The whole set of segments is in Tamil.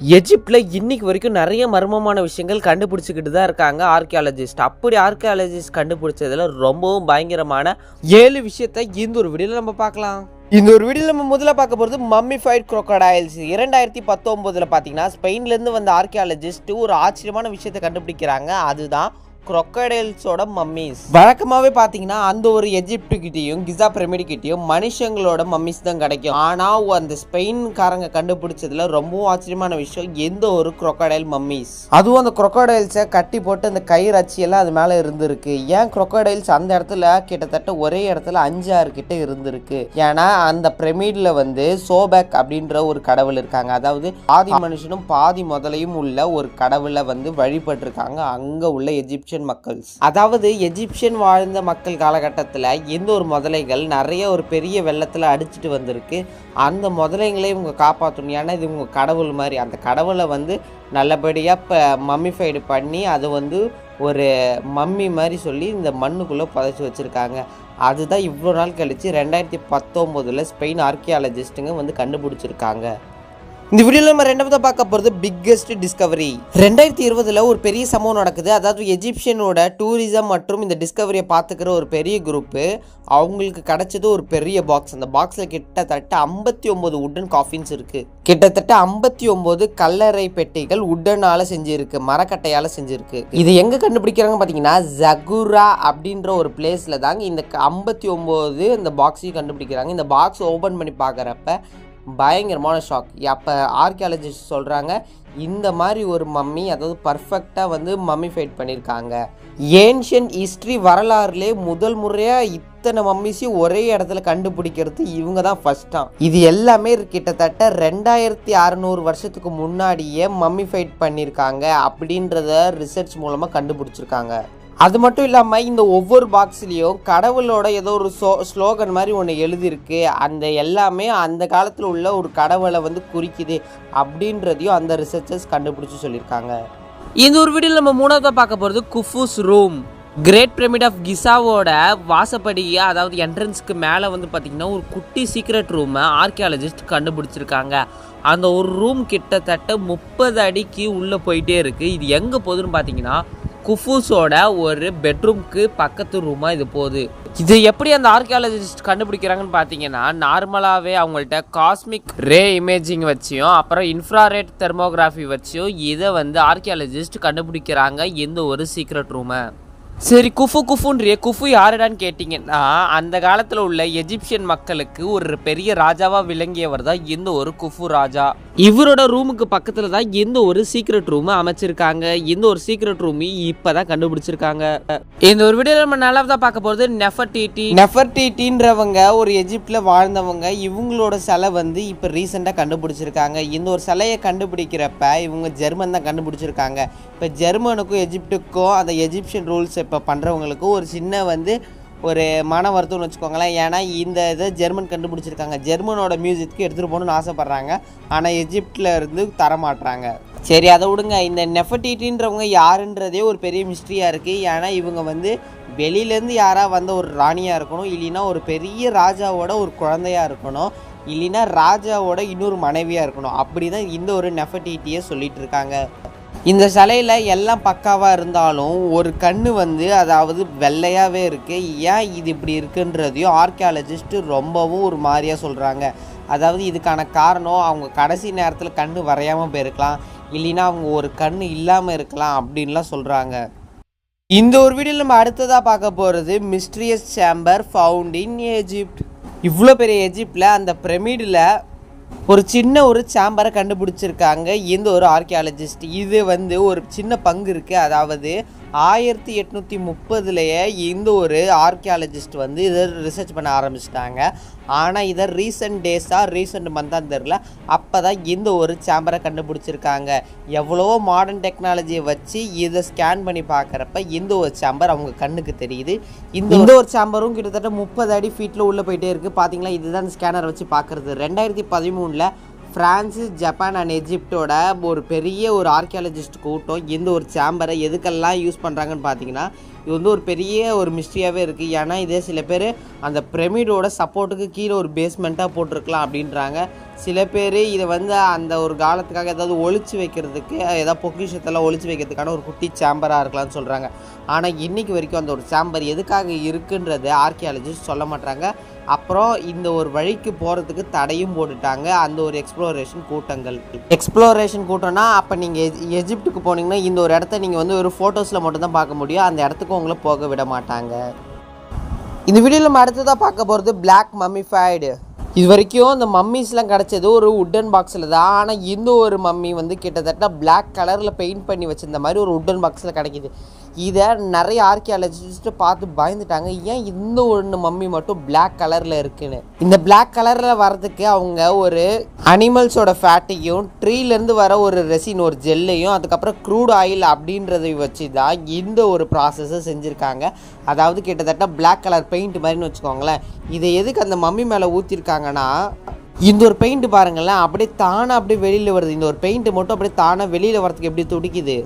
எஜிப்டில் இன்னைக்கு வரைக்கும் நிறைய மர்மமான விஷயங்கள் கண்டுபிடிச்சிக்கிட்டு தான் இருக்காங்க ஆர்கியாலஜிஸ்ட். அப்படி ஆர்கியாலஜிஸ்ட் கண்டுபிடிச்சதுல ரொம்பவும் பயங்கரமான 7 விஷயத்தை இந்த ஒரு வீடியோவில் நம்ம பார்க்கலாம். இந்த ஒரு வீடியோவில் நம்ம முதல்ல பார்க்க போகிறது மம்மிஃபைட் crocodiles. 2019 பார்த்தீங்கன்னா ஸ்பெயின்லேருந்து வந்த ஆர்கியாலஜிஸ்ட் ஒரு ஆச்சரியமான விஷயத்தை கண்டுபிடிக்கிறாங்க. அதுதான் crocodiles-ஓட மம்மிஸ். வழக்கமாகவே பார்த்தீங்கன்னா அந்த ஒரு எஜிப்டுக்கிட்டையும் கிசா பிரமிடுக்கிட்டையும் மனுஷங்களோட மம்மிஸ் தான் கிடைக்கும். ஆனால் அந்த ஸ்பெயின்காரங்க கண்டுபிடிச்சதுல ரொம்பவும் ஆச்சரியமான விஷயம் எந்த ஒரு crocodile மம்மிஸ். அதுவும் அந்த crocodiles-ஐ கட்டி போட்டு அந்த கயிறு அச்சியெல்லாம் அது மேலே இருந்திருக்கு. ஏன் crocodiles அந்த இடத்துல கிட்டத்தட்ட ஒரே இடத்துல 5-6 கிட்ட இருந்திருக்கு? ஏன்னா அந்த பிரமிடில் வந்து சோபேக் அப்படின்ற ஒரு கடவுள் இருக்காங்க. அதாவது பாதி மனுஷனும் பாதி முதலையும் உள்ள ஒரு கடவுளை வந்து வழிபட்டிருக்காங்க அங்கே உள்ள எஜிப்சியன் மக்கள். அதாவது எஜிப்சியன் வாழ்ந்த மக்கள் காலகட்டத்தில் எந்த ஒரு முதலைகள் நிறைய ஒரு பெரிய வெள்ளத்தில் அடிச்சுட்டு வந்திருக்கு. அந்த முதலைகளை இவங்க காப்பாற்றணும். ஏன்னா இது இவங்க கடவுள் மாதிரி. அந்த கடவுளை வந்து நல்லபடியாக இப்போ மம்மிஃபைடு பண்ணி அது வந்து ஒரு மம்மி மாதிரி சொல்லி இந்த மண்ணுக்குள்ளே புதைச்சி வச்சுருக்காங்க. அதுதான் இவ்வளோ நாள் கழித்து 2019 ஸ்பெயின் ஆர்கியாலஜிஸ்ட்டுங்க வந்து கண்டுபிடிச்சிருக்காங்க. இந்த வீடியோவில் நம்ம ரெண்டாவது பார்க்க போகிறது பிக்கெஸ்ட் டிஸ்கவரி. 2020 ஒரு பெரிய சம்பவம் நடக்குது. அதாவது எஜிப்சியனோட டூரிசம் மற்றும் இந்த டிஸ்கவரியை பார்த்துக்கிற ஒரு பெரிய குரூப்பு அவங்களுக்கு கிடைச்சது ஒரு பெரிய பாக்ஸ். அந்த பாக்ஸில் கிட்டத்தட்ட 59 உட்டன் காஃபின்ஸ் இருக்குது. கிட்டத்தட்ட 59 கல்லறை பெட்டிகள் உட்டனால் செஞ்சுருக்கு, மரக்கட்டையால் செஞ்சுருக்கு. இது எங்கே கண்டுபிடிக்கிறாங்க பார்த்தீங்கன்னா ஜகுரா அப்படின்ற ஒரு பிளேஸில் தாங்க இந்த 59 இந்த பாக்ஸையும் கண்டுபிடிக்கிறாங்க. இந்த பாக்ஸ் ஓப்பன் பண்ணி பார்க்குறப்ப பயங்கரமான ஷாக். அப்போ ஆர்கியாலஜிஸ்ட் சொல்கிறாங்க இந்த மாதிரி ஒரு மம்மி அதாவது பர்ஃபெக்டாக வந்து மம்மிஃபைட் பண்ணியிருக்காங்க. ஏன்ஷியன்ட் ஹிஸ்ட்ரி வரலாறுலே முதல் முறையாக இத்தனை மம்மிஸையும் ஒரே இடத்துல கண்டுபிடிக்கிறது இவங்க தான் ஃபஸ்ட்டாக. இது எல்லாமே கிட்டத்தட்ட 2600 வருஷத்துக்கு முன்னாடியே மம்மிஃபைட் பண்ணியிருக்காங்க அப்படின்றத ரிசர்ச் மூலமாக கண்டுபிடிச்சிருக்காங்க. அது மட்டும் இல்லாமல் இந்த ஒவ்வொரு பாக்ஸ்லேயும் கடவுளோட ஏதோ ஒரு ஸ்லோகன் மாதிரி ஒன்று எழுதியிருக்கு. அந்த எல்லாமே அந்த காலத்தில் உள்ள ஒரு கடவுளை வந்து குறிக்குது அப்படின்றதையும் அந்த ரிசர்ச்சர்ஸ் கண்டுபிடிச்சி சொல்லியிருக்காங்க. இந்த ஒரு வீடியோவில் நம்ம மூணாவதாக பார்க்க போகிறது குஃபூஸ் ரூம். கிரேட் பிரமிட் ஆஃப் கிசாவோட வாசப்படியை அதாவது என்ட்ரன்ஸ்க்கு மேலே வந்து பார்த்திங்கன்னா ஒரு குட்டி சீக்ரெட் ரூமை ஆர்கியாலஜிஸ்ட் கண்டுபிடிச்சிருக்காங்க. அந்த ஒரு ரூம் கிட்டத்தட்ட 30 அடிக்கு உள்ளே போயிட்டே இருக்குது. இது எங்கே போகுதுன்னு பார்த்தீங்கன்னா குஃபூஸோட ஒரு பெட்ரூம்க்கு பக்கத்து ரூமாக இது போகுது. இது எப்படி அந்த ஆர்கியாலஜிஸ்ட் கண்டுபிடிக்கிறாங்கன்னு பார்த்தீங்கன்னா நார்மலாகவே அவங்கள்ட்ட காஸ்மிக் ரே இமேஜிங் வச்சியும் அப்புறம் இன்ஃப்ராரெட் தெர்மோகிராஃபி வச்சியும் இதை வந்து ஆர்கியாலஜிஸ்ட் கண்டுபிடிக்கிறாங்க எந்த ஒரு சீக்ரெட் ரூமை. சரி, குஃபுன்றிய குஃபு யாருடான்னு கேட்டிங்கன்னா அந்த காலத்தில் உள்ள எஜிப்சியன் மக்களுக்கு ஒரு பெரிய ராஜாவாக விளங்கியவர் தான் இந்த ஒரு குஃபு ராஜா. இவரோட ரூமுக்கு பக்கத்தில் தான் எந்த ஒரு சீக்ரெட் ரூம் அமைச்சிருக்காங்க. இந்த ஒரு சீக்ரெட் ரூம் இப்போ தான் கண்டுபிடிச்சிருக்காங்க. இந்த ஒரு வீடியோவில் நம்ம நல்லா பார்க்க போகிறது நெஃபர்டிட்டின்றவங்க ஒரு எஜிப்டில் வாழ்ந்தவங்க. இவங்களோட சிலை வந்து இப்போ ரீசெண்டாக கண்டுபிடிச்சிருக்காங்க. இந்த ஒரு சிலையை கண்டுபிடிக்கிறப்ப இவங்க ஜெர்மன் தான் கண்டுபிடிச்சிருக்காங்க. இப்போ ஜெர்மனுக்கும் எஜிப்டுக்கும் அந்த எஜிப்சியன் ரூல்ஸ் இப்போ பண்ணுறவங்களுக்கும் ஒரு சின்ன வந்து ஒரு மன வருத்தம்னு வச்சுக்கோங்களேன். ஏன்னா இந்த இதை ஜெர்மன் கண்டுபிடிச்சிருக்காங்க. ஜெர்மனோட மியூசிக்கு எடுத்துகிட்டு போகணுன்னு ஆசைப்பட்றாங்க. ஆனால் எஜிப்டில் இருந்து தரமாட்டுறாங்க. சரி, அதை விடுங்க. இந்த நெஃபர்டிட்டின்றவங்க யாருன்றதே ஒரு பெரிய மிஸ்ட்ரியாக இருக்குது. ஏன்னா இவங்க வந்து வெளியிலேருந்து யாராக வந்த ஒரு ராணியாக இருக்கணும், இல்லைன்னா ஒரு பெரிய ராஜாவோட ஒரு குழந்தையாக இருக்கணும், இல்லைன்னா ராஜாவோட இன்னொரு மனைவியாக இருக்கணும். அப்படி தான் இந்த ஒரு நெஃபர்டிட்டியை சொல்லிகிட்டு இருக்காங்க. இந்த சிலையில் எல்லாம் பக்காவாக இருந்தாலும் ஒரு கண்ணு வந்து அதாவது வெள்ளையாகவே இருக்குது. ஏன் இது இப்படி இருக்குன்றதையும் ஆர்கியாலஜிஸ்ட்டு ரொம்பவும் ஒரு மாதிரியாக சொல்கிறாங்க. அதாவது இதுக்கான காரணம் அவங்க கடைசி நேரத்தில் கண்ணு வரையாமல் போயிருக்கலாம், இல்லைன்னா அவங்க ஒரு கண்ணு இல்லாமல் இருக்கலாம் அப்படின்லாம் சொல்கிறாங்க. இந்த ஒரு வீடியோவில் நம்ம அடுத்ததாக பார்க்க போகிறது mysterious chamber found in Egypt. இவ்வளோ பெரிய எஜிப்டில் அந்த பிரமிடில் ஒரு சின்ன ஒரு சேம்பரை கண்டுபிடிச்சிருக்காங்க இந்த ஒரு ஆர்கியாலஜிஸ்ட். இது வந்து ஒரு சின்ன பங்கு இருக்குது. அதாவது 1830 இந்த ஒரு ஆர்கியாலஜிஸ்ட் வந்து இதை ரிசர்ச் பண்ண ஆரம்பிச்சிட்டாங்க. ஆனால் இதை ரீசெண்ட் மந்தான் தெரில, அப்போ தான் இந்த ஒரு சேம்பரை கண்டுபிடிச்சிருக்காங்க. எவ்வளவோ மாடர்ன் டெக்னாலஜியை வச்சு இதை ஸ்கேன் பண்ணி பார்க்குறப்ப இந்த ஒரு சேம்பர் அவங்க கண்ணுக்கு தெரியுது. இந்த ஒரு சேம்பரும் கிட்டத்தட்ட 30 அடி ஃபீட்டில் உள்ளே போயிட்டே இருக்குது. பார்த்தீங்களா, இதுதான் ஸ்கேனரை வச்சு பார்க்குறது. 2013 ஃப்ரான்ஸு, ஜப்பான் அண்ட் எஜிப்டோட ஒரு பெரிய ஒரு ஆர்கியாலஜிஸ்ட் கூட்டம் இந்த ஒரு சேம்பரை எதுக்கெல்லாம் யூஸ் பண்ணுறாங்கன்னு பார்த்தீங்கன்னா இது வந்து ஒரு பெரிய ஒரு மிஸ்ட்ரியாகவே இருக்குது. ஏன்னா இதே சில பேர் அந்த பிரமிடோட சப்போர்ட்டுக்கு கீழே ஒரு பேஸ்மெண்ட்டாக போட்டிருக்கலாம் அப்படின்றாங்க. சில பேர் இதை வந்து அந்த ஒரு காலத்துக்காக ஏதாவது ஒளிச்சு வைக்கிறதுக்கு, ஏதாவது பொக்கிஷத்தெல்லாம் ஒளிச்சு வைக்கிறதுக்கான ஒரு குட்டி சேம்பராக இருக்கலாம்னு சொல்கிறாங்க. ஆனால் இன்றைக்கி வரைக்கும் அந்த ஒரு சேம்பர் எதுக்காக இருக்குன்றது ஆர்கியாலஜிஸ்ட் சொல்ல மாட்டாங்க. அப்புறம் இந்த ஒரு வழிக்கு போகிறதுக்கு தடையும் போட்டுட்டாங்க அந்த ஒரு எக்ஸ்ப்ளோரேஷன் கூட்டங்கள். எக்ஸ்ப்ளோரேஷன் கூட்டம்னா அப்போ நீங்கள் எஜிப்டுக்கு போனீங்கன்னா இந்த ஒரு இடத்த நீங்கள் வந்து ஒரு ஃபோட்டோஸில் மட்டும்தான் பார்க்க முடியும். அந்த இடத்துக்கு உங்களை போக விட மாட்டாங்க. இந்த வீடியோவில் நம்ம அடுத்ததாக பார்க்க போகிறது பிளாக் மம்மிஃபைடு. இது வரைக்கும் இந்த மம்மிஸ்லாம் கிடச்சது ஒரு உட்டன் பாக்ஸில் தான். ஆனால் இந்த ஒரு மம்மி வந்து கிட்டத்தட்ட பிளாக் கலரில் பெயிண்ட் பண்ணி வச்சிருந்த மாதிரி ஒரு உட்டன் பாக்ஸில் கிடைக்கிது. இதை நிறைய ஆர்கியாலஜிஸ்ட்டு பார்த்து பயந்துட்டாங்க, ஏன் இந்த ஒன்று மம்மி மட்டும் பிளாக் கலரில் இருக்குன்னு. இந்த பிளாக் கலரில் வரதுக்கு அவங்க ஒரு அனிமல்ஸோட ஃபேட்டையும் ட்ரீலேருந்து வர ஒரு ரெசின் ஒரு ஜெல்லையும் அதுக்கப்புறம் க்ரூட் ஆயில் அப்படின்றதை வச்சு தான் இந்த ஒரு ப்ராசஸை செஞ்சுருக்காங்க. அதாவது கிட்டத்தட்ட பிளாக் கலர் பெயிண்ட் மாதிரின்னு வச்சுக்கோங்களேன். இதை எதுக்கு அந்த மம்மி மேலே ஊற்றிருக்காங்கன்னா, இந்த ஒரு பெயிண்ட் பாருங்களேன் அப்படியே தானாக அப்படியே வெளியில் வருது. இந்த ஒரு பெயிண்ட் மட்டும் அப்படியே தானாக வெளியில் வரதுக்கு எப்படி துடிக்குது.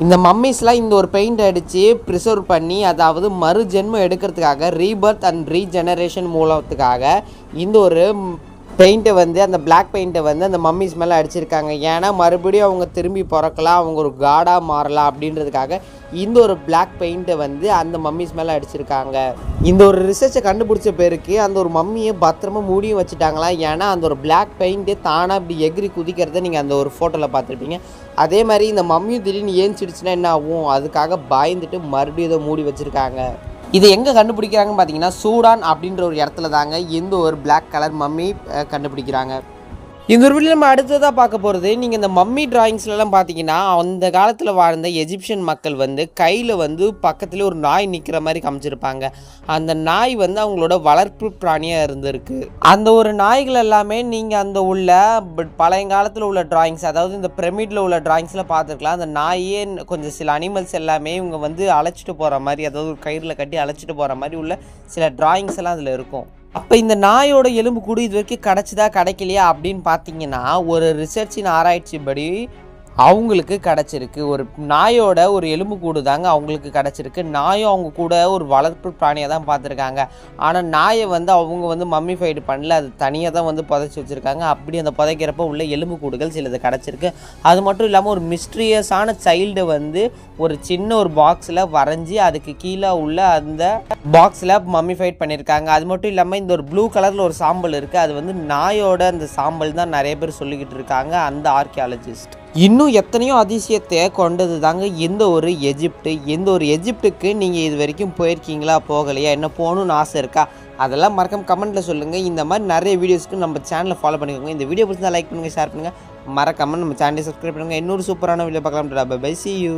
இந்த மம்மிஸ்லாம் இந்த ஒரு பெயிண்ட் அடித்து ப்ரிசர்வ் பண்ணி, அதாவது மறு ஜென்மம் எடுக்கிறதுக்காக, ரீபர்த் அண்ட் ரீஜெனரேஷன் மூலத்துக்காக இந்த ஒரு பெயிண்ட்டை வந்து அந்த பிளாக் பெயிண்ட்டை வந்து அந்த மம்மிஸ் மேலே அடிச்சிருக்காங்க. ஏன்னா மறுபடியும் அவங்க திரும்பி பிறக்கலாம், அவங்க ஒரு காடாக மாறலாம் அப்படின்றதுக்காக இந்த ஒரு பிளாக் பெயிண்ட்டை வந்து அந்த மம்மிஸ் மேலே அடிச்சிருக்காங்க. இந்த ஒரு ரிசர்ச்சை கண்டுபிடிச்ச பேருக்கு அந்த ஒரு மம்மியை பத்திரமா மூடியும் வச்சுட்டாங்களா. ஏன்னா அந்த ஒரு பிளாக் பெயிண்ட்டே தானாக இப்படி எகிரி குதிக்கிறத நீங்கள் அந்த ஒரு ஃபோட்டோவில் பார்த்துருப்பீங்க. அதே மாதிரி இந்த மம்மியும் திடீர்னு ஏஞ்சிடுச்சுன்னா என்ன ஆகும், அதுக்காக பயந்துட்டு மறுபடியும் இதை மூடி வச்சுருக்காங்க. இதை எங்கே கண்டுபிடிக்கிறாங்கன்னு பார்த்தீங்கன்னா, சூடான் அப்படின்ற ஒரு இடத்துல தாங்க இந்த ஒரு பிளாக் கலர் மம்மி கண்டுபிடிக்கிறாங்க. இந்த ஒரு வீடியோ நம்ம அடுத்ததாக பார்க்க போகிறது, நீங்கள் இந்த மம்மி டிராயிங்ஸ்லாம் பார்த்தீங்கன்னா அந்த காலத்தில் வாழ்ந்த எஜிப்சியன் மக்கள் வந்து கையில் வந்து பக்கத்துலேயே ஒரு நாய் நிற்கிற மாதிரி காமிச்சிருப்பாங்க. அந்த நாய் வந்து அவங்களோட வளர்ப்பு பிராணியாக இருந்திருக்கு. அந்த ஒரு நாய்கள் எல்லாமே நீங்கள் அந்த உள்ள பழையங்காலத்தில் உள்ள டிராயிங்ஸ், அதாவது இந்த பிரமிடில் உள்ள டிராயிங்ஸில் பார்த்துருக்கலாம். அந்த நாயே கொஞ்சம் சில அனிமல்ஸ் எல்லாமே இவங்க வந்து அழைச்சிட்டு போகிற மாதிரி, அதாவது ஒரு கயிறில் கட்டி அழைச்சிட்டு போகிற மாதிரி உள்ள சில டிராயிங்ஸ் எல்லாம் அதில் இருக்கும். அப்போ இந்த நாயோட எலும்பு கூடு இது வரைக்கும் கிடச்சிதா கிடைக்கலையா அப்படின்னு பார்த்தீங்கன்னா, ஒரு ரிசர்ச்சின் ஆராய்ச்சிப்படி அவங்களுக்கு கிடச்சிருக்கு. ஒரு நாயோட ஒரு எலும்பு கூடு தாங்க அவங்களுக்கு கிடச்சிருக்கு. நாயும் அவங்க கூட ஒரு வளர்ப்பு பிராணியாக தான் பார்த்துருக்காங்க. ஆனால் நாயை வந்து அவங்க வந்து மம்மிஃபைடு பண்ணல, அது தனியாக தான் வந்து புதைச்சி வச்சுருக்காங்க. அப்படி அந்த புதைக்கிறப்ப உள்ள எலும்பு கூடுகள் சிலது கிடச்சிருக்கு. அது மட்டும் இல்லாமல் ஒரு மிஸ்ட்ரியஸான சைல்டை வந்து ஒரு சின்ன ஒரு பாக்ஸில் வரைஞ்சி அதுக்கு கீழே உள்ள அந்த பாக்ஸில் மம்மிஃபைட் பண்ணியிருக்காங்க. அது மட்டும் இல்லாமல் இந்த ஒரு ப்ளூ கலரில் ஒரு சாம்பல் இருக்குது, அது வந்து நாயோட அந்த சாம்பல் தான் நிறைய பேர் சொல்லிக்கிட்டு இருக்காங்க அந்த ஆர்கியாலஜிஸ்ட். இன்னும் எத்தனையோ அதிசயத்தை கொண்டது தாங்க இந்த ஒரு எஜிப்டு. இந்த ஒரு எஜிப்டுக்கு நீங்கள் இது வரைக்கும் போயிருக்கீங்களா, போகலையா, என்ன போகணுன்னு ஆசை இருக்கா, அதெல்லாம் மறக்காம கமெண்ட்டில் சொல்லுங்கள். இந்த மாதிரி நிறைய வீடியோஸ்க்கு நம்ம சேனலை ஃபாலோ பண்ணிக்கோங்க. இந்த வீடியோ பிடிச்சா லைக் பண்ணுங்கள், ஷேர் பண்ணுங்கள், மறக்காமல் நம்ம சேனலை சப்ஸ்கிரைப் பண்ணுங்கள். இன்னொரு சூப்பரான வீடியோ பார்க்கலாம். Bye, see you.